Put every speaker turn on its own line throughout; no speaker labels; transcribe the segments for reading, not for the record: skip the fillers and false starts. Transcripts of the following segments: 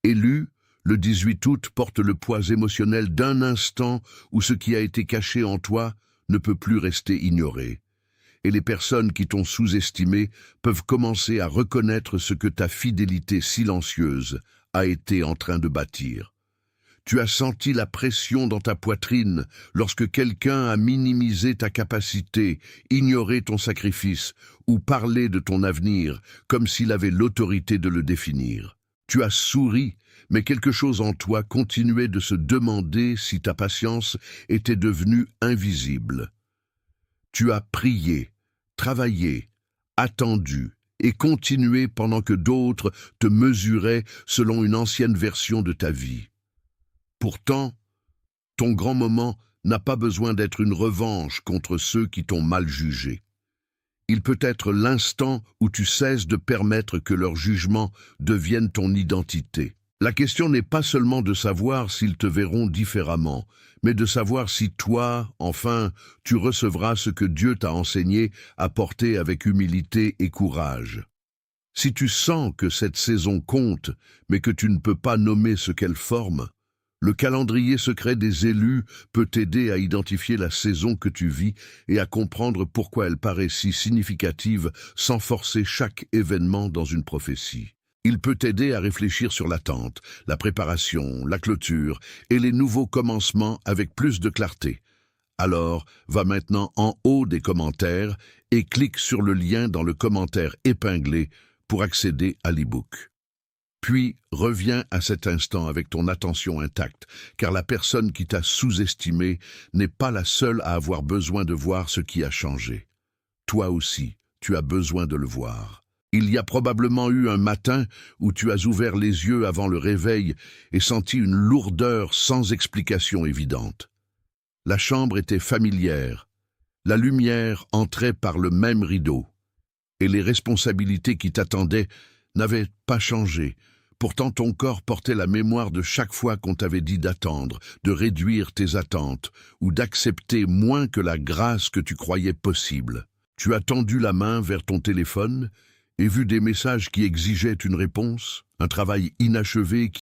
Élu, le 18 août porte le poids émotionnel d'un instant où ce qui a été caché en toi ne peut plus rester ignoré. Et les personnes qui t'ont sous-estimé peuvent commencer à reconnaître ce que ta fidélité silencieuse a été en train de bâtir. Tu as senti la pression dans ta poitrine lorsque quelqu'un a minimisé ta capacité, ignoré ton sacrifice ou parlé de ton avenir comme s'il avait l'autorité de le définir. Tu as souri, mais quelque chose en toi continuait de se demander si ta patience était devenue invisible. Tu as prié, travaillé, attendu et continué pendant que d'autres te mesuraient selon une ancienne version de ta vie. Pourtant, ton grand moment n'a pas besoin d'être une revanche contre ceux qui t'ont mal jugé. Il peut être l'instant où tu cesses de permettre que leur jugement devienne ton identité. La question n'est pas seulement de savoir s'ils te verront différemment, mais de savoir si toi, enfin, tu recevras ce que Dieu t'a enseigné à porter avec humilité et courage. Si tu sens que cette saison compte, mais que tu ne peux pas nommer ce qu'elle forme, le calendrier secret des élus peut t'aider à identifier la saison que tu vis et à comprendre pourquoi elle paraît si significative sans forcer chaque événement dans une prophétie. Il peut t'aider à réfléchir sur l'attente, la préparation, la clôture et les nouveaux commencements avec plus de clarté. Alors, va maintenant en haut des commentaires et clique sur le lien dans le commentaire épinglé pour accéder à l'e-book. Puis, reviens à cet instant avec ton attention intacte, car la personne qui t'a sous-estimé n'est pas la seule à avoir besoin de voir ce qui a changé. Toi aussi, tu as besoin de le voir. Il y a probablement eu un matin où tu as ouvert les yeux avant le réveil et senti une lourdeur sans explication évidente. La chambre était familière, la lumière entrait par le même rideau, et les responsabilités qui t'attendaient n'avaient pas changé. Pourtant, ton corps portait la mémoire de chaque fois qu'on t'avait dit d'attendre, de réduire tes attentes ou d'accepter moins que la grâce que tu croyais possible. Tu as tendu la main vers ton téléphone et vu des messages qui exigeaient une réponse, un travail inachevé qui...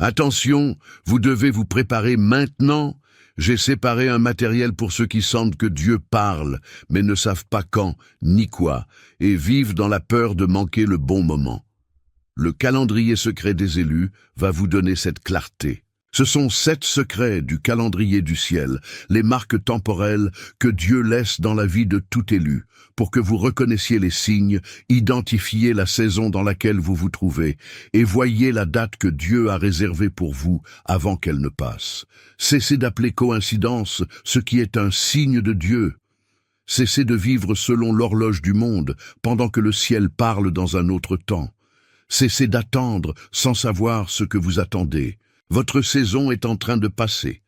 Attention, vous devez vous préparer maintenant. J'ai séparé un matériel pour ceux qui sentent que Dieu parle, mais ne savent pas quand ni quoi, et vivent dans la peur de manquer le bon moment. Le calendrier secret des élus va vous donner cette clarté. Ce sont 7 secrets du calendrier du ciel, les marques temporelles que Dieu laisse dans la vie de tout élu, pour que vous reconnaissiez les signes, identifiez la saison dans laquelle vous vous trouvez, et voyez la date que Dieu a réservée pour vous avant qu'elle ne passe. Cessez d'appeler coïncidence ce qui est un signe de Dieu. Cessez de vivre selon l'horloge du monde, pendant que le ciel parle dans un autre temps. Cessez d'attendre sans savoir ce que vous attendez. Votre saison est en train de passer,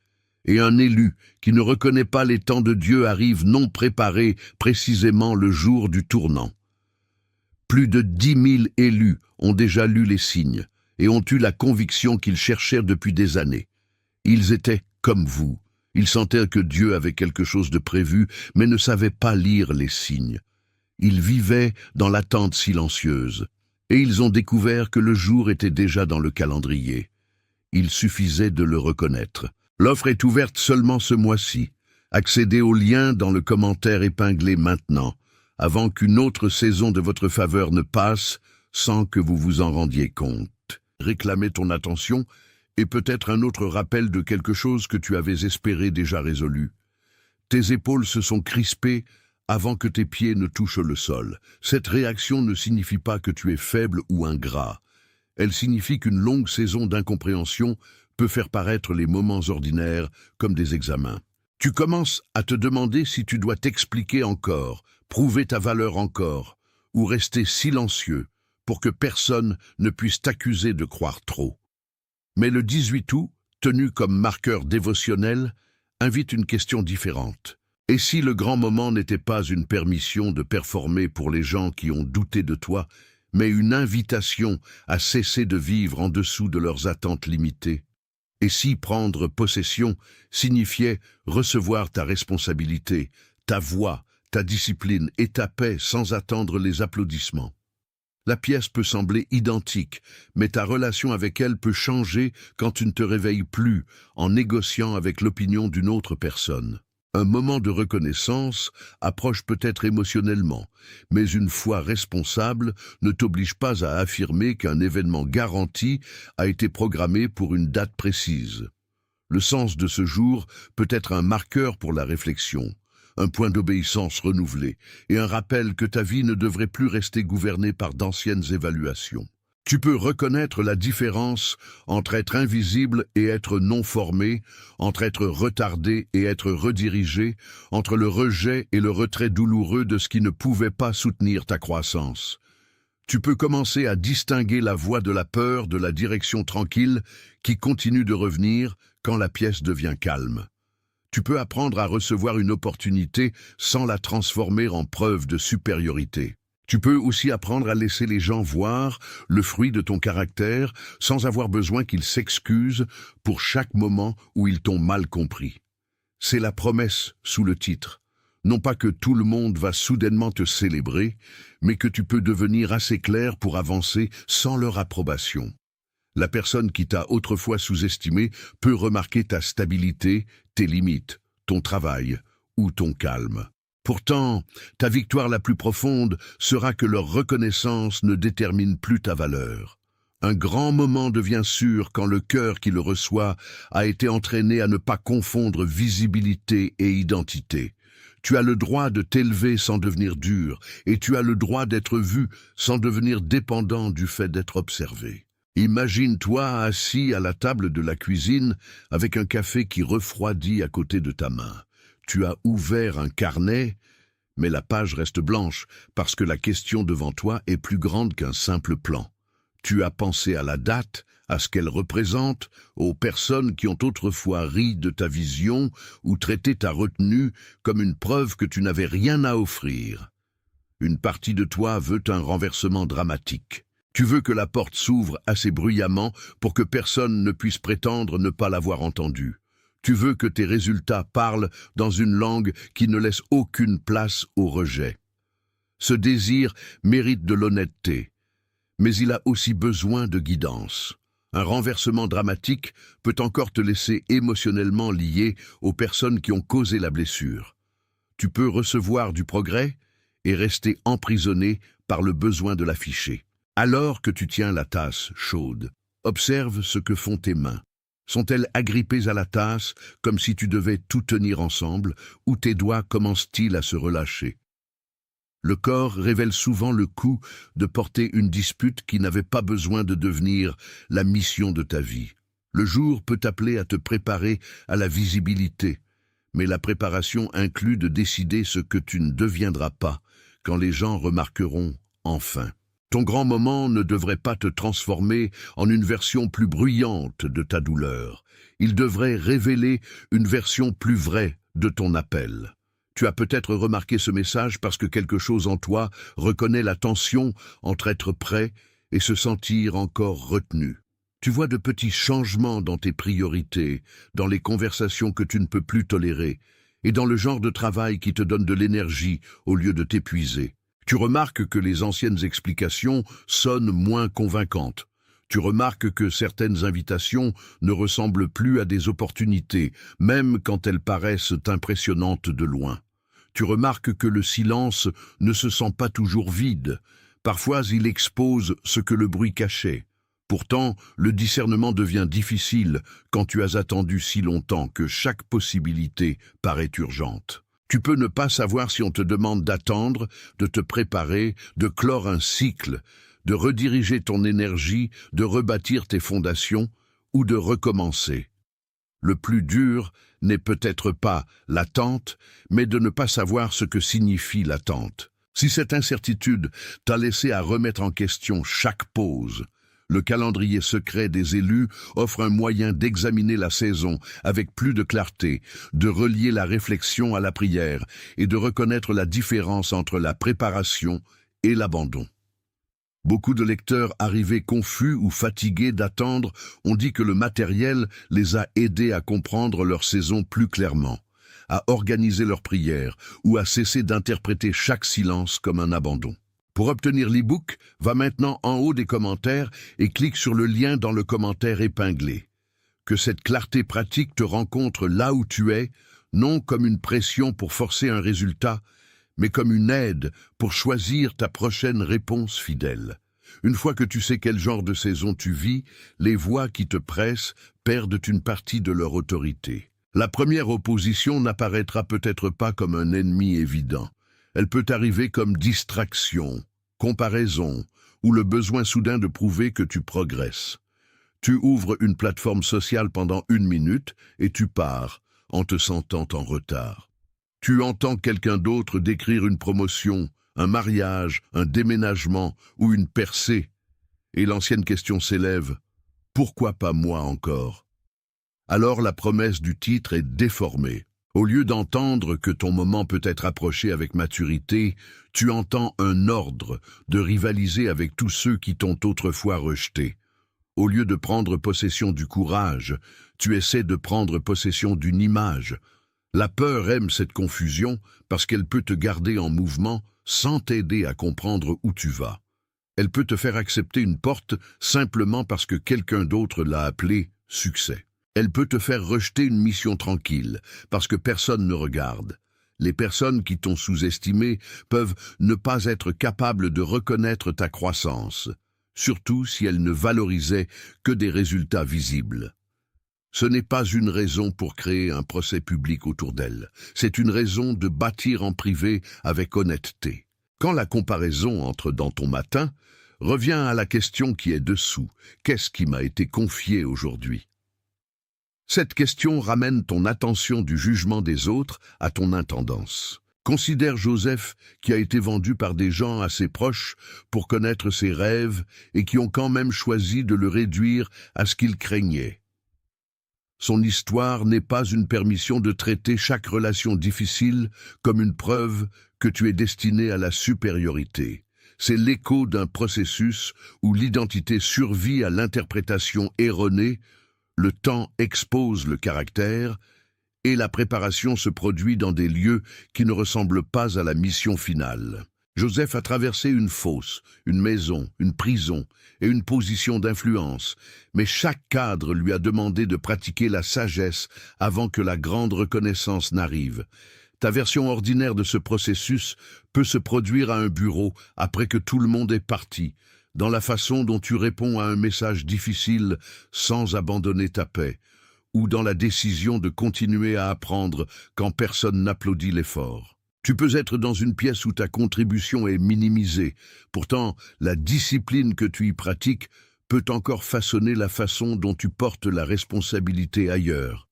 et un élu qui ne reconnaît pas les temps de Dieu arrive non préparé précisément le jour du tournant. Plus de 10 000 élus ont déjà lu les signes et ont eu la conviction qu'ils cherchaient depuis des années. Ils étaient comme vous. Ils sentaient que Dieu avait quelque chose de prévu, mais ne savaient pas lire les signes. Ils vivaient dans l'attente silencieuse, et ils ont découvert que le jour était déjà dans le calendrier. Il suffisait de le reconnaître. L'offre est ouverte seulement ce mois-ci. Accédez au lien dans le commentaire épinglé maintenant, avant qu'une autre saison de votre faveur ne passe sans que vous vous en rendiez compte. Réclamer ton attention et peut-être un autre rappel de quelque chose que tu avais espéré déjà résolu. Tes épaules se sont crispées avant que tes pieds ne touchent le sol. Cette réaction ne signifie pas que tu es faible ou ingrat. Elle signifie qu'une longue saison d'incompréhension peut faire paraître les moments ordinaires comme des examens. Tu commences à te demander si tu dois t'expliquer encore, prouver ta valeur encore, ou rester silencieux pour que personne ne puisse t'accuser de croire trop. Mais le 18 août, tenu comme marqueur dévotionnel, invite une question différente. Et si le grand moment n'était pas une permission de performer pour les gens qui ont douté de toi, mais une invitation à cesser de vivre en dessous de leurs attentes limitées? Et si prendre possession signifiait recevoir ta responsabilité, ta voix, ta discipline et ta paix sans attendre les applaudissements? La pièce peut sembler identique, mais ta relation avec elle peut changer quand tu ne te réveilles plus en négociant avec l'opinion d'une autre personne. Un moment de reconnaissance approche peut-être émotionnellement, mais une foi responsable ne t'oblige pas à affirmer qu'un événement garanti a été programmé pour une date précise. Le sens de ce jour peut être un marqueur pour la réflexion, un point d'obéissance renouvelé et un rappel que ta vie ne devrait plus rester gouvernée par d'anciennes évaluations. Tu peux reconnaître la différence entre être invisible et être non formé, entre être retardé et être redirigé, entre le rejet et le retrait douloureux de ce qui ne pouvait pas soutenir ta croissance. Tu peux commencer à distinguer la voix de la peur de la direction tranquille qui continue de revenir quand la pièce devient calme. Tu peux apprendre à recevoir une opportunité sans la transformer en preuve de supériorité. Tu peux aussi apprendre à laisser les gens voir le fruit de ton caractère sans avoir besoin qu'ils s'excusent pour chaque moment où ils t'ont mal compris. C'est la promesse sous le titre. Non pas que tout le monde va soudainement te célébrer, mais que tu peux devenir assez clair pour avancer sans leur approbation. La personne qui t'a autrefois sous-estimé peut remarquer ta stabilité, tes limites, ton travail ou ton calme. Pourtant, ta victoire la plus profonde sera que leur reconnaissance ne détermine plus ta valeur. Un grand moment devient sûr quand le cœur qui le reçoit a été entraîné à ne pas confondre visibilité et identité. Tu as le droit de t'élever sans devenir dur, et tu as le droit d'être vu sans devenir dépendant du fait d'être observé. Imagine-toi assis à la table de la cuisine avec un café qui refroidit à côté de ta main. Tu as ouvert un carnet, mais la page reste blanche parce que la question devant toi est plus grande qu'un simple plan. Tu as pensé à la date, à ce qu'elle représente, aux personnes qui ont autrefois ri de ta vision ou traité ta retenue comme une preuve que tu n'avais rien à offrir. Une partie de toi veut un renversement dramatique. Tu veux que la porte s'ouvre assez bruyamment pour que personne ne puisse prétendre ne pas l'avoir entendue. Tu veux que tes résultats parlent dans une langue qui ne laisse aucune place au rejet. Ce désir mérite de l'honnêteté, mais il a aussi besoin de guidance. Un renversement dramatique peut encore te laisser émotionnellement lié aux personnes qui ont causé la blessure. Tu peux recevoir du progrès et rester emprisonné par le besoin de l'afficher. Alors que tu tiens la tasse chaude, observe ce que font tes mains. Sont-elles agrippées à la tasse, comme si tu devais tout tenir ensemble, ou tes doigts commencent-ils à se relâcher? Le corps révèle souvent le coût de porter une dispute qui n'avait pas besoin de devenir la mission de ta vie. Le jour peut t'appeler à te préparer à la visibilité, mais la préparation inclut de décider ce que tu ne deviendras pas quand les gens remarqueront enfin. Ton grand moment ne devrait pas te transformer en une version plus bruyante de ta douleur. Il devrait révéler une version plus vraie de ton appel. Tu as peut-être remarqué ce message parce que quelque chose en toi reconnaît la tension entre être prêt et se sentir encore retenu. Tu vois de petits changements dans tes priorités, dans les conversations que tu ne peux plus tolérer, et dans le genre de travail qui te donne de l'énergie au lieu de t'épuiser. Tu remarques que les anciennes explications sonnent moins convaincantes. Tu remarques que certaines invitations ne ressemblent plus à des opportunités, même quand elles paraissent impressionnantes de loin. Tu remarques que le silence ne se sent pas toujours vide. Parfois, il expose ce que le bruit cachait. Pourtant, le discernement devient difficile quand tu as attendu si longtemps que chaque possibilité paraît urgente. Tu peux ne pas savoir si on te demande d'attendre, de te préparer, de clore un cycle, de rediriger ton énergie, de rebâtir tes fondations ou de recommencer. Le plus dur n'est peut-être pas l'attente, mais de ne pas savoir ce que signifie l'attente. Si cette incertitude t'a laissé à remettre en question chaque pause, Le calendrier secret des élus offre un moyen d'examiner la saison avec plus de clarté, de relier la réflexion à la prière et de reconnaître la différence entre la préparation et l'abandon. Beaucoup de lecteurs arrivés confus ou fatigués d'attendre ont dit que le matériel les a aidés à comprendre leur saison plus clairement, à organiser leurs prières ou à cesser d'interpréter chaque silence comme un abandon. Pour obtenir l'e-book, va maintenant en haut des commentaires et clique sur le lien dans le commentaire épinglé. Que cette clarté pratique te rencontre là où tu es, non comme une pression pour forcer un résultat, mais comme une aide pour choisir ta prochaine réponse fidèle. Une fois que tu sais quel genre de saison tu vis, les voix qui te pressent perdent une partie de leur autorité. La première opposition n'apparaîtra peut-être pas comme un ennemi évident. Elle peut arriver comme distraction, comparaison ou le besoin soudain de prouver que tu progresses. Tu ouvres une plateforme sociale pendant 1 minute et tu pars en te sentant en retard. Tu entends quelqu'un d'autre décrire une promotion, un mariage, un déménagement ou une percée. Et l'ancienne question s'élève, pourquoi pas moi encore? Alors la promesse du titre est déformée. Au lieu d'entendre que ton moment peut être approché avec maturité, tu entends un ordre de rivaliser avec tous ceux qui t'ont autrefois rejeté. Au lieu de prendre possession du courage, tu essaies de prendre possession d'une image. La peur aime cette confusion parce qu'elle peut te garder en mouvement sans t'aider à comprendre où tu vas. Elle peut te faire accepter une porte simplement parce que quelqu'un d'autre l'a appelée succès. Elle peut te faire rejeter une mission tranquille, parce que personne ne regarde. Les personnes qui t'ont sous-estimé peuvent ne pas être capables de reconnaître ta croissance, surtout si elles ne valorisaient que des résultats visibles. Ce n'est pas une raison pour créer un procès public autour d'elles, c'est une raison de bâtir en privé avec honnêteté. Quand la comparaison entre dans ton matin, reviens à la question qui est dessous. Qu'est-ce qui m'a été confié aujourd'hui? Cette question ramène ton attention du jugement des autres à ton intendance. Considère Joseph qui a été vendu par des gens assez proches pour connaître ses rêves et qui ont quand même choisi de le réduire à ce qu'il craignait. Son histoire n'est pas une permission de traiter chaque relation difficile comme une preuve que tu es destiné à la supériorité. C'est l'écho d'un processus où l'identité survit à l'interprétation erronée. Le temps expose le caractère et la préparation se produit dans des lieux qui ne ressemblent pas à la mission finale. Joseph a traversé une fosse, une maison, une prison et une position d'influence, mais chaque cadre lui a demandé de pratiquer la sagesse avant que la grande reconnaissance n'arrive. Ta version ordinaire de ce processus peut se produire à un bureau après que tout le monde est parti, dans la façon dont tu réponds à un message difficile sans abandonner ta paix, ou dans la décision de continuer à apprendre quand personne n'applaudit l'effort. Tu peux être dans une pièce où ta contribution est minimisée, pourtant la discipline que tu y pratiques peut encore façonner la façon dont tu portes la responsabilité ailleurs.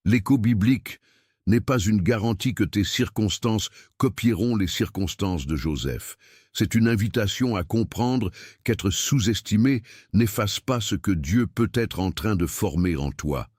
L'écho biblique n'est pas une garantie que tes circonstances copieront les circonstances de Joseph. C'est une invitation à comprendre qu'être sous-estimé n'efface pas ce que Dieu peut être en train de former en toi.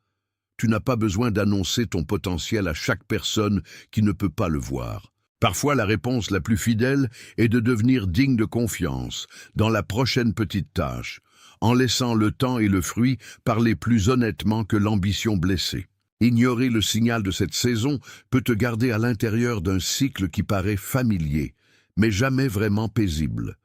Tu n'as pas besoin d'annoncer ton potentiel à chaque personne qui ne peut pas le voir. Parfois, la réponse la plus fidèle est de devenir digne de confiance dans la prochaine petite tâche, en laissant le temps et le fruit parler plus honnêtement que l'ambition blessée. Ignorer le signal de cette saison peut te garder à l'intérieur d'un cycle qui paraît familier, mais jamais vraiment paisible.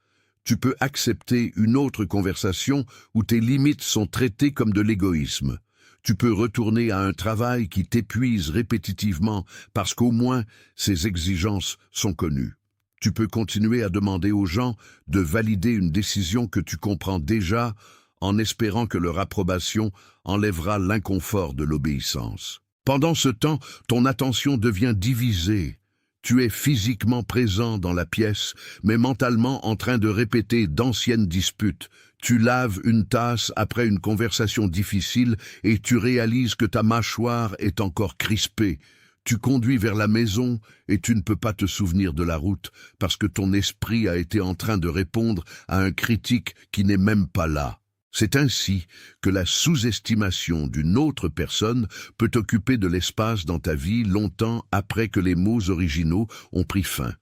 Tu peux accepter une autre conversation où tes limites sont traitées comme de l'égoïsme. Tu peux retourner à un travail qui t'épuise répétitivement parce qu'au moins ses exigences sont connues. Tu peux continuer à demander aux gens de valider une décision que tu comprends déjà en espérant que leur approbation enlèvera l'inconfort de l'obéissance. Pendant ce temps, ton attention devient divisée. Tu es physiquement présent dans la pièce, mais mentalement en train de répéter d'anciennes disputes. Tu laves une tasse après une conversation difficile et tu réalises que ta mâchoire est encore crispée. Tu conduis vers la maison et tu ne peux pas te souvenir de la route parce que ton esprit a été en train de répondre à un critique qui n'est même pas là. C'est ainsi que la sous-estimation d'une autre personne peut occuper de l'espace dans ta vie longtemps après que les mots originaux ont pris fin.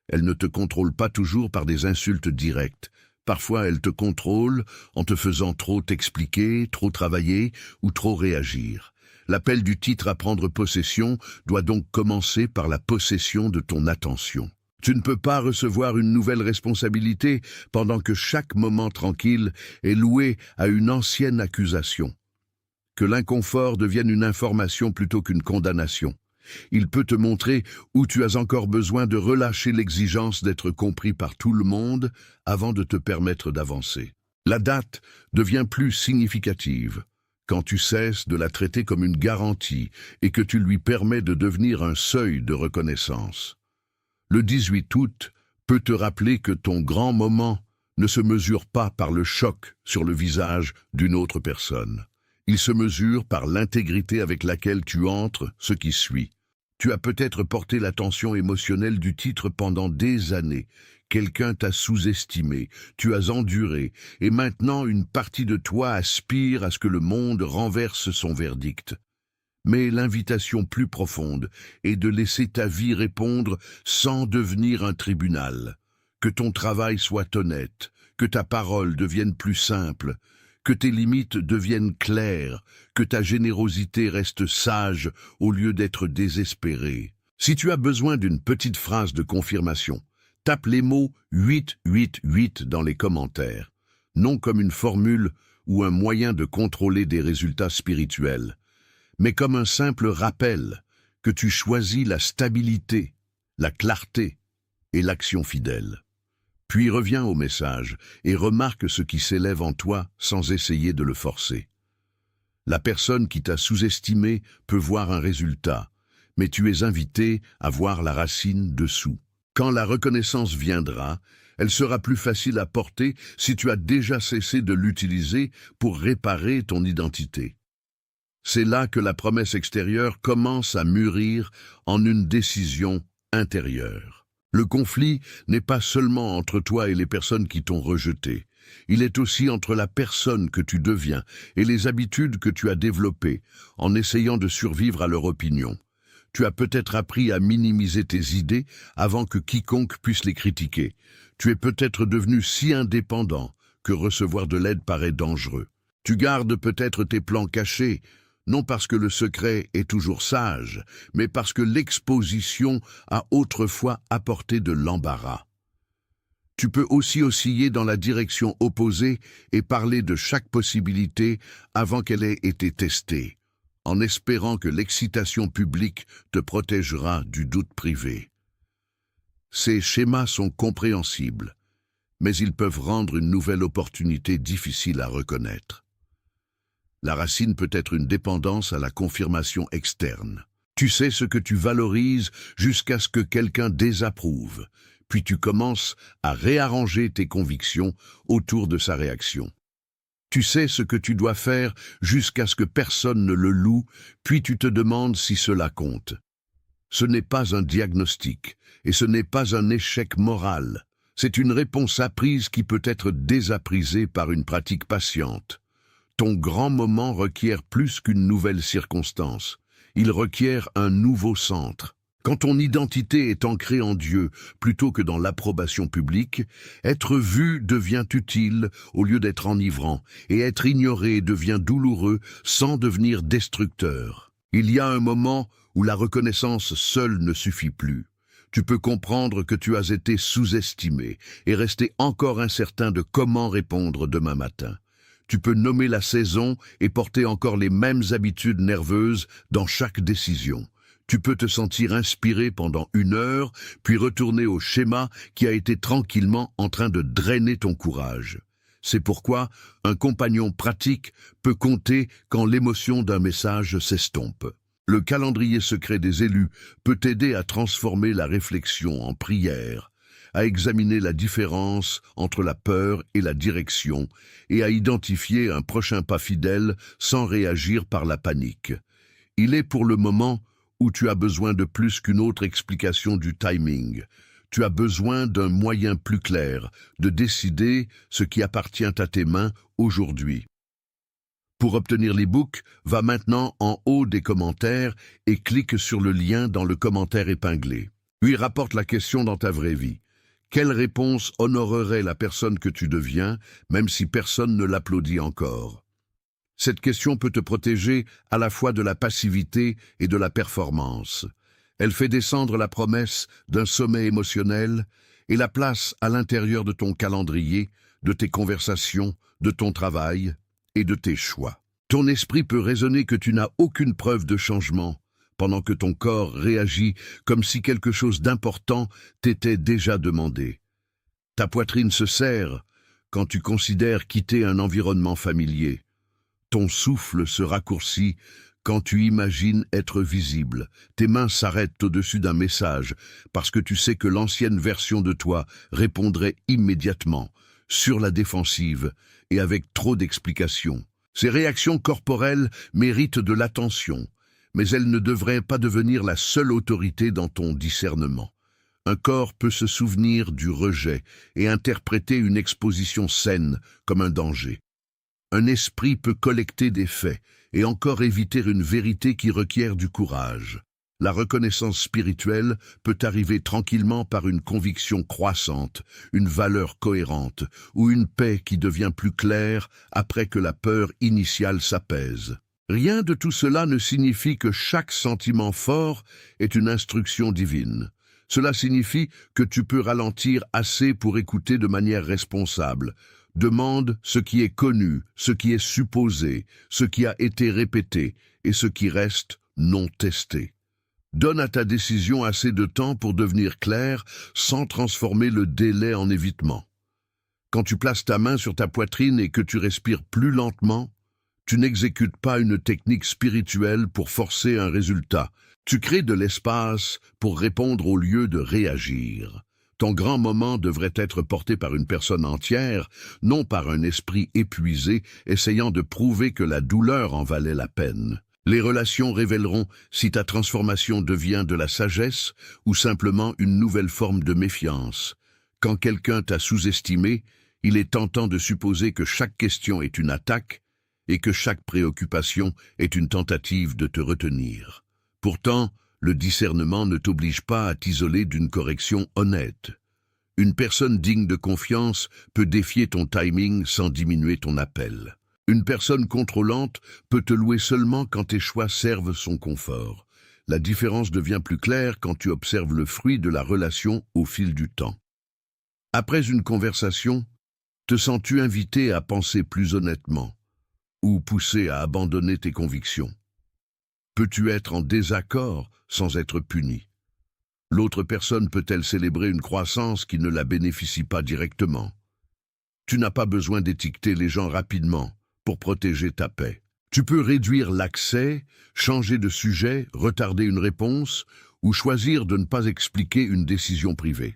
Elle ne te contrôle pas toujours par des insultes directes. Parfois, elle te contrôle en te faisant trop t'expliquer, trop travailler ou trop réagir. L'appel du titre à prendre possession doit donc commencer par la possession de ton attention. Tu ne peux pas recevoir une nouvelle responsabilité pendant que chaque moment tranquille est loué à une ancienne accusation. Que l'inconfort devienne une information plutôt qu'une condamnation. Il peut te montrer où tu as encore besoin de relâcher l'exigence d'être compris par tout le monde avant de te permettre d'avancer. La date devient plus significative quand tu cesses de la traiter comme une garantie et que tu lui permets de devenir un seuil de reconnaissance. Le 18 août peut te rappeler que ton grand moment ne se mesure pas par le choc sur le visage d'une autre personne. Il se mesure par l'intégrité avec laquelle tu entres ce qui suit. Tu as peut-être porté l'attention émotionnelle du titre pendant des années. Quelqu'un t'a sous-estimé, tu as enduré, et maintenant une partie de toi aspire à ce que le monde renverse son verdict. Mais l'invitation plus profonde est de laisser ta vie répondre sans devenir un tribunal. Que ton travail soit honnête, que ta parole devienne plus simple, que tes limites deviennent claires, que ta générosité reste sage au lieu d'être désespérée. Si tu as besoin d'une petite phrase de confirmation, tape les mots 888 dans les commentaires, non comme une formule ou un moyen de contrôler des résultats spirituels, mais comme un simple rappel que tu choisis la stabilité, la clarté et l'action fidèle. Puis reviens au message et remarque ce qui s'élève en toi sans essayer de le forcer. La personne qui t'a sous-estimé peut voir un résultat, mais tu es invité à voir la racine dessous. Quand la reconnaissance viendra, elle sera plus facile à porter si tu as déjà cessé de l'utiliser pour réparer ton identité. C'est là que la promesse extérieure commence à mûrir en une décision intérieure. Le conflit n'est pas seulement entre toi et les personnes qui t'ont rejeté. Il est aussi entre la personne que tu deviens et les habitudes que tu as développées en essayant de survivre à leur opinion. Tu as peut-être appris à minimiser tes idées avant que quiconque puisse les critiquer. Tu es peut-être devenu si indépendant que recevoir de l'aide paraît dangereux. Tu gardes peut-être tes plans cachés, non parce que le secret est toujours sage, mais parce que l'exposition a autrefois apporté de l'embarras. Tu peux aussi osciller dans la direction opposée et parler de chaque possibilité avant qu'elle ait été testée, en espérant que l'excitation publique te protégera du doute privé. Ces schémas sont compréhensibles, mais ils peuvent rendre une nouvelle opportunité difficile à reconnaître. La racine peut être une dépendance à la confirmation externe. Tu sais ce que tu valorises jusqu'à ce que quelqu'un désapprouve, puis tu commences à réarranger tes convictions autour de sa réaction. Tu sais ce que tu dois faire jusqu'à ce que personne ne le loue, puis tu te demandes si cela compte. Ce n'est pas un diagnostic, et ce n'est pas un échec moral. C'est une réponse apprise qui peut être désapprisée par une pratique patiente. Ton grand moment requiert plus qu'une nouvelle circonstance. Il requiert un nouveau centre. Quand ton identité est ancrée en Dieu plutôt que dans l'approbation publique, être vu devient utile au lieu d'être enivrant, et être ignoré devient douloureux sans devenir destructeur. Il y a un moment où la reconnaissance seule ne suffit plus. Tu peux comprendre que tu as été sous-estimé et rester encore incertain de comment répondre demain matin. Tu peux nommer la saison et porter encore les mêmes habitudes nerveuses dans chaque décision. Tu peux te sentir inspiré pendant 1 heure, puis retourner au schéma qui a été tranquillement en train de drainer ton courage. C'est pourquoi un compagnon pratique peut compter quand l'émotion d'un message s'estompe. Le calendrier secret des élus peut t'aider à transformer la réflexion en prière, à examiner la différence entre la peur et la direction et à identifier un prochain pas fidèle sans réagir par la panique. Il est pour le moment où tu as besoin de plus qu'une autre explication du timing. Tu as besoin d'un moyen plus clair de décider ce qui appartient à tes mains aujourd'hui. Pour obtenir l'e-book, va maintenant en haut des commentaires et clique sur le lien dans le commentaire épinglé. Puis rapporte la question dans ta vraie vie. Quelle réponse honorerait la personne que tu deviens, même si personne ne l'applaudit encore? Cette question peut te protéger à la fois de la passivité et de la performance. Elle fait descendre la promesse d'un sommet émotionnel et la place à l'intérieur de ton calendrier, de tes conversations, de ton travail et de tes choix. Ton esprit peut raisonner que tu n'as aucune preuve de changement, pendant que ton corps réagit comme si quelque chose d'important t'était déjà demandé. Ta poitrine se serre quand tu considères quitter un environnement familier. Ton souffle se raccourcit quand tu imagines être visible. Tes mains s'arrêtent au-dessus d'un message parce que tu sais que l'ancienne version de toi répondrait immédiatement, sur la défensive et avec trop d'explications. Ces réactions corporelles méritent de l'attention, mais elles ne devraient pas devenir la seule autorité dans ton discernement. Un corps peut se souvenir du rejet et interpréter une exposition saine comme un danger. Un esprit peut collecter des faits et encore éviter une vérité qui requiert du courage. La reconnaissance spirituelle peut arriver tranquillement par une conviction croissante, une valeur cohérente ou une paix qui devient plus claire après que la peur initiale s'apaise. Rien de tout cela ne signifie que chaque sentiment fort est une instruction divine. Cela signifie que tu peux ralentir assez pour écouter de manière responsable. Demande ce qui est connu, ce qui est supposé, ce qui a été répété et ce qui reste non testé. Donne à ta décision assez de temps pour devenir clair sans transformer le délai en évitement. Quand tu places ta main sur ta poitrine et que tu respires plus lentement, tu n'exécutes pas une technique spirituelle pour forcer un résultat. Tu crées de l'espace pour répondre au lieu de réagir. Ton grand moment devrait être porté par une personne entière, non par un esprit épuisé essayant de prouver que la douleur en valait la peine. Les relations révéleront si ta transformation devient de la sagesse ou simplement une nouvelle forme de méfiance. Quand quelqu'un t'a sous-estimé, il est tentant de supposer que chaque question est une attaque et que chaque préoccupation est une tentative de te retenir. Pourtant, le discernement ne t'oblige pas à t'isoler d'une correction honnête. Une personne digne de confiance peut défier ton timing sans diminuer ton appel. Une personne contrôlante peut te louer seulement quand tes choix servent son confort. La différence devient plus claire quand tu observes le fruit de la relation au fil du temps. Après une conversation, te sens-tu invité à penser plus honnêtement ou poussé à abandonner tes convictions? Peux-tu être en désaccord sans être puni? L'autre personne peut-elle célébrer une croissance qui ne la bénéficie pas directement? Tu n'as pas besoin d'étiqueter les gens rapidement pour protéger ta paix. Tu peux réduire l'accès, changer de sujet, retarder une réponse ou choisir de ne pas expliquer une décision privée.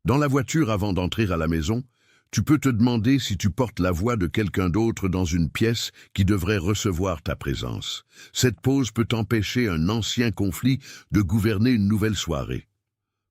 Dans la voiture avant d'entrer à la maison, tu peux te demander si tu portes la voix de quelqu'un d'autre dans une pièce qui devrait recevoir ta présence. Cette pause peut empêcher un ancien conflit de gouverner une nouvelle soirée.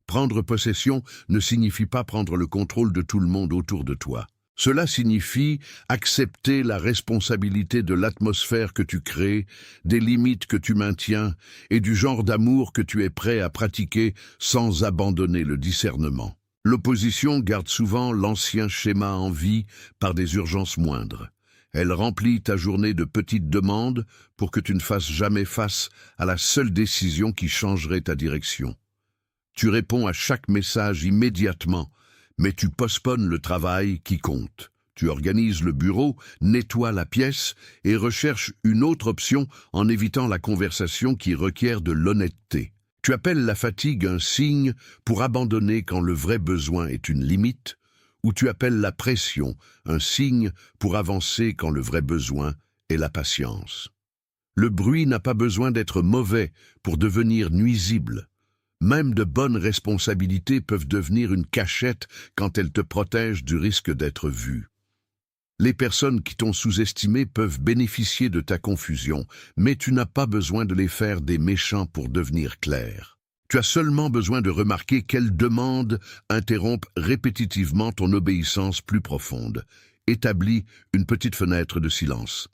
Prendre possession ne signifie pas prendre le contrôle de tout le monde autour de toi. Cela signifie accepter la responsabilité de l'atmosphère que tu crées, des limites que tu maintiens et du genre d'amour que tu es prêt à pratiquer sans abandonner le discernement. L'opposition garde souvent l'ancien schéma en vie par des urgences moindres. Elle remplit ta journée de petites demandes pour que tu ne fasses jamais face à la seule décision qui changerait ta direction. Tu réponds à chaque message immédiatement, mais tu postpones le travail qui compte. Tu organises le bureau, nettoies la pièce et recherches une autre option en évitant la conversation qui requiert de l'honnêteté. Tu appelles la fatigue un signe pour abandonner quand le vrai besoin est une limite, ou tu appelles la pression un signe pour avancer quand le vrai besoin est la patience. Le bruit n'a pas besoin d'être mauvais pour devenir nuisible. Même de bonnes responsabilités peuvent devenir une cachette quand elles te protègent du risque d'être vues. Les personnes qui t'ont sous-estimé peuvent bénéficier de ta confusion, mais tu n'as pas besoin de les faire des méchants pour devenir clair. Tu as seulement besoin de remarquer quelles demandes interrompent répétitivement ton obéissance plus profonde. Établis une petite fenêtre de silence.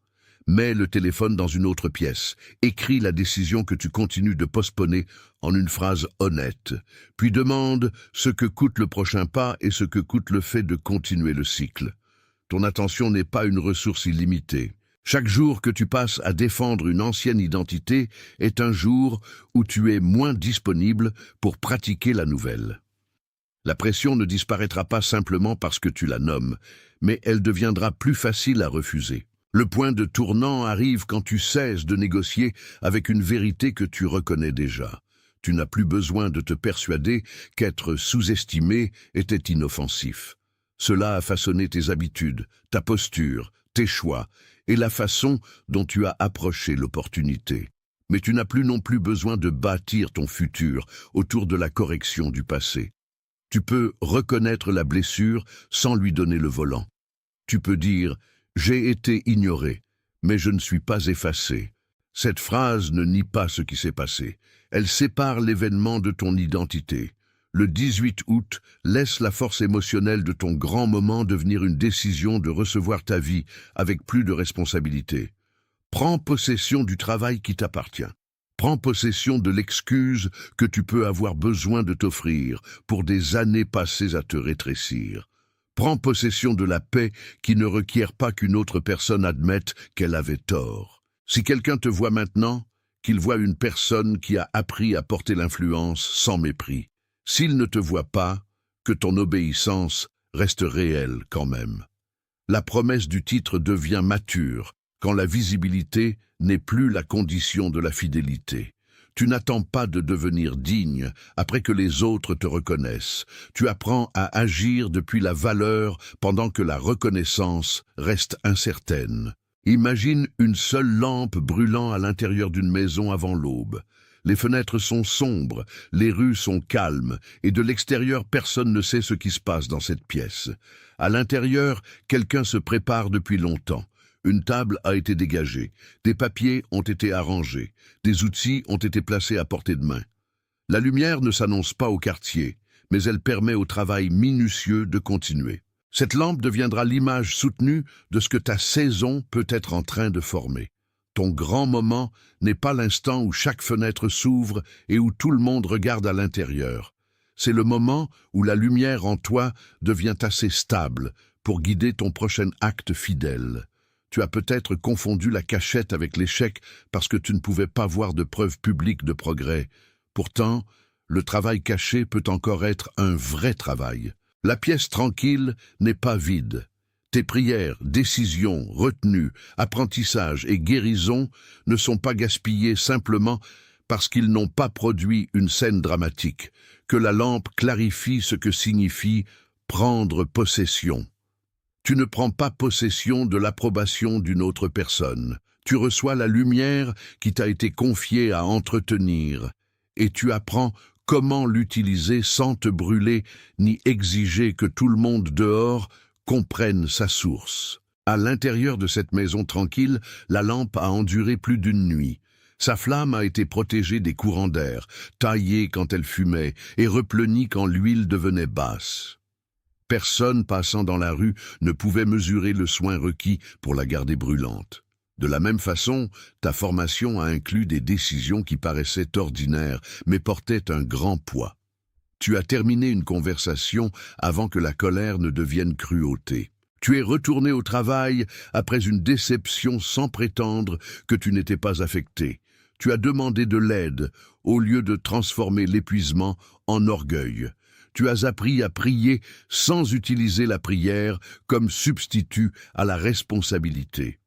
Mets le téléphone dans une autre pièce. Écris la décision que tu continues de postponer en une phrase honnête. Puis demande ce que coûte le prochain pas et ce que coûte le fait de continuer le cycle. Ton attention n'est pas une ressource illimitée. Chaque jour que tu passes à défendre une ancienne identité est un jour où tu es moins disponible pour pratiquer la nouvelle. La pression ne disparaîtra pas simplement parce que tu la nommes, mais elle deviendra plus facile à refuser. Le point de tournant arrive quand tu cesses de négocier avec une vérité que tu reconnais déjà. Tu n'as plus besoin de te persuader qu'être sous-estimé était inoffensif. Cela a façonné tes habitudes, ta posture, tes choix et la façon dont tu as approché l'opportunité. Mais tu n'as plus non plus besoin de bâtir ton futur autour de la correction du passé. Tu peux reconnaître la blessure sans lui donner le volant. Tu peux dire « J'ai été ignoré, mais je ne suis pas effacé ». Cette phrase ne nie pas ce qui s'est passé. Elle sépare l'événement de ton identité. Le 18 août, laisse la force émotionnelle de ton grand moment devenir une décision de recevoir ta vie avec plus de responsabilité. Prends possession du travail qui t'appartient. Prends possession de l'excuse que tu peux avoir besoin de t'offrir pour des années passées à te rétrécir. Prends possession de la paix qui ne requiert pas qu'une autre personne admette qu'elle avait tort. Si quelqu'un te voit maintenant, qu'il voit une personne qui a appris à porter l'influence sans mépris. S'il ne te voit pas, que ton obéissance reste réelle quand même. La promesse du titre devient mature quand la visibilité n'est plus la condition de la fidélité. Tu n'attends pas de devenir digne après que les autres te reconnaissent. Tu apprends à agir depuis la valeur pendant que la reconnaissance reste incertaine. Imagine une seule lampe brûlant à l'intérieur d'une maison avant l'aube. Les fenêtres sont sombres, les rues sont calmes, et de l'extérieur personne ne sait ce qui se passe dans cette pièce. À l'intérieur, quelqu'un se prépare depuis longtemps. Une table a été dégagée, des papiers ont été arrangés, des outils ont été placés à portée de main. La lumière ne s'annonce pas au quartier, mais elle permet au travail minutieux de continuer. Cette lampe deviendra l'image soutenue de ce que ta saison peut être en train de former. Ton grand moment n'est pas l'instant où chaque fenêtre s'ouvre et où tout le monde regarde à l'intérieur. C'est le moment où la lumière en toi devient assez stable pour guider ton prochain acte fidèle. Tu as peut-être confondu la cachette avec l'échec parce que tu ne pouvais pas voir de preuves publiques de progrès. Pourtant, le travail caché peut encore être un vrai travail. La pièce tranquille n'est pas vide. Tes prières, décisions, retenues, apprentissages et guérisons ne sont pas gaspillés simplement parce qu'ils n'ont pas produit une scène dramatique, que la lampe clarifie ce que signifie prendre possession. Tu ne prends pas possession de l'approbation d'une autre personne. Tu reçois la lumière qui t'a été confiée à entretenir et tu apprends comment l'utiliser sans te brûler ni exiger que tout le monde dehors comprenne sa source. À l'intérieur de cette maison tranquille, la lampe a enduré plus d'une nuit. Sa flamme a été protégée des courants d'air, taillée quand elle fumait et repleunie quand l'huile devenait basse. Personne passant dans la rue ne pouvait mesurer le soin requis pour la garder brûlante. De la même façon, ta formation a inclus des décisions qui paraissaient ordinaires, mais portaient un grand poids. Tu as terminé une conversation avant que la colère ne devienne cruauté. Tu es retourné au travail après une déception sans prétendre que tu n'étais pas affecté. Tu as demandé de l'aide au lieu de transformer l'épuisement en orgueil. Tu as appris à prier sans utiliser la prière comme substitut à la responsabilité.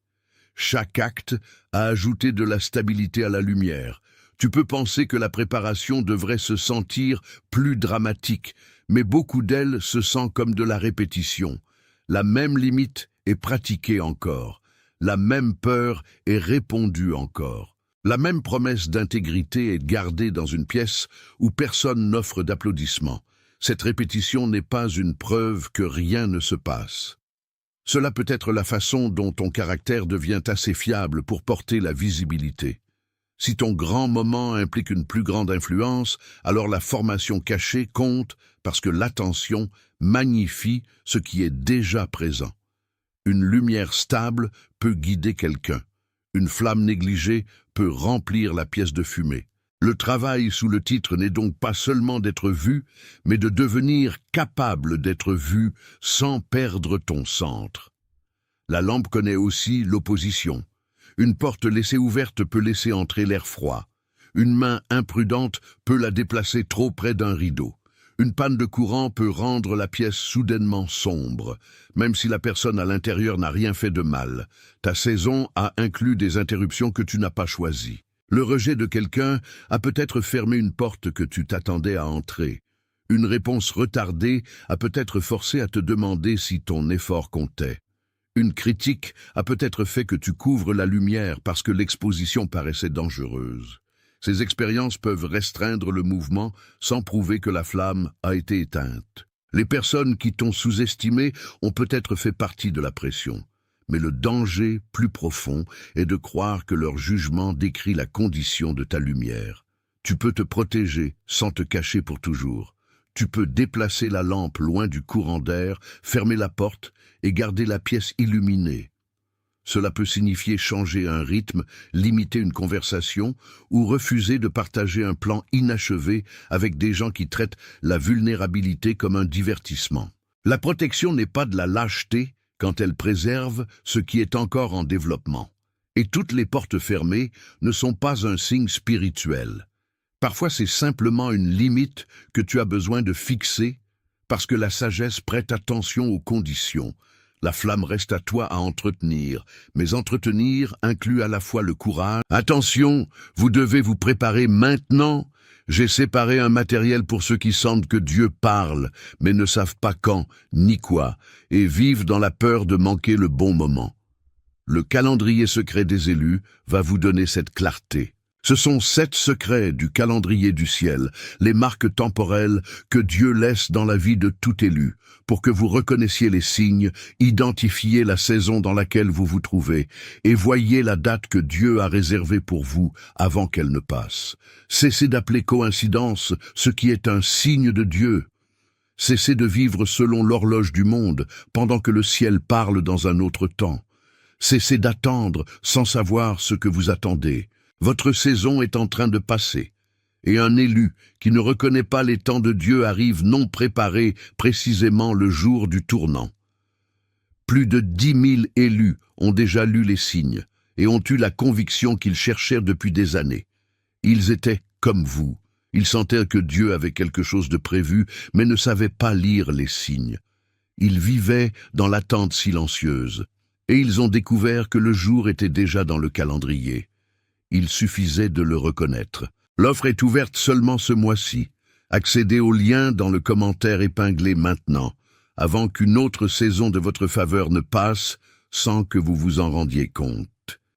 Chaque acte a ajouté de la stabilité à la lumière. Tu peux penser que la préparation devrait se sentir plus dramatique, mais beaucoup d'elle se sent comme de la répétition. La même limite est pratiquée encore. La même peur est répondue encore. La même promesse d'intégrité est gardée dans une pièce où personne n'offre d'applaudissements. Cette répétition n'est pas une preuve que rien ne se passe. Cela peut être la façon dont ton caractère devient assez fiable pour porter la visibilité. Si ton grand moment implique une plus grande influence, alors la formation cachée compte parce que l'attention magnifie ce qui est déjà présent. Une lumière stable peut guider quelqu'un. Une flamme négligée peut remplir la pièce de fumée. Le travail sous le titre n'est donc pas seulement d'être vu, mais de devenir capable d'être vu sans perdre ton centre. La lampe connaît aussi l'opposition. Une porte laissée ouverte peut laisser entrer l'air froid. Une main imprudente peut la déplacer trop près d'un rideau. Une panne de courant peut rendre la pièce soudainement sombre, même si la personne à l'intérieur n'a rien fait de mal. Ta saison a inclus des interruptions que tu n'as pas choisies. Le rejet de quelqu'un a peut-être fermé une porte que tu t'attendais à entrer. Une réponse retardée a peut-être forcé à te demander si ton effort comptait. Une critique a peut-être fait que tu couvres la lumière parce que l'exposition paraissait dangereuse. Ces expériences peuvent restreindre le mouvement sans prouver que la flamme a été éteinte. Les personnes qui t'ont sous-estimé ont peut-être fait partie de la pression. Mais le danger plus profond est de croire que leur jugement décrit la condition de ta lumière. Tu peux te protéger sans te cacher pour toujours. Tu peux déplacer la lampe loin du courant d'air, fermer la porte et garder la pièce illuminée. Cela peut signifier changer un rythme, limiter une conversation ou refuser de partager un plan inachevé avec des gens qui traitent la vulnérabilité comme un divertissement. La protection n'est pas de la lâcheté quand elle préserve ce qui est encore en développement. Et toutes les portes fermées ne sont pas un signe spirituel. Parfois c'est simplement une limite que tu as besoin de fixer parce que la sagesse prête attention aux conditions. La flamme reste à toi à entretenir, mais entretenir inclut à la fois le courage. Attention, vous devez vous préparer maintenant. J'ai séparé un matériel pour ceux qui sentent que Dieu parle, mais ne savent pas quand ni quoi, et vivent dans la peur de manquer le bon moment. Le calendrier secret des élus va vous donner cette clarté. Ce sont 7 secrets du calendrier du ciel, les marques temporelles que Dieu laisse dans la vie de tout élu, pour que vous reconnaissiez les signes, identifiez la saison dans laquelle vous vous trouvez, et voyez la date que Dieu a réservée pour vous avant qu'elle ne passe. Cessez d'appeler coïncidence ce qui est un signe de Dieu. Cessez de vivre selon l'horloge du monde, pendant que le ciel parle dans un autre temps. Cessez d'attendre sans savoir ce que vous attendez. Votre saison est en train de passer, et un élu qui ne reconnaît pas les temps de Dieu arrive non préparé précisément le jour du tournant. Plus de 10 000 élus ont déjà lu les signes et ont eu la conviction qu'ils cherchèrent depuis des années. Ils étaient comme vous, ils sentaient que Dieu avait quelque chose de prévu, mais ne savaient pas lire les signes. Ils vivaient dans l'attente silencieuse, et ils ont découvert que le jour était déjà dans le calendrier. Il suffisait de le reconnaître. L'offre est ouverte seulement ce mois-ci. Accédez au lien dans le commentaire épinglé maintenant, avant qu'une autre saison de votre faveur ne passe sans que vous vous en rendiez compte.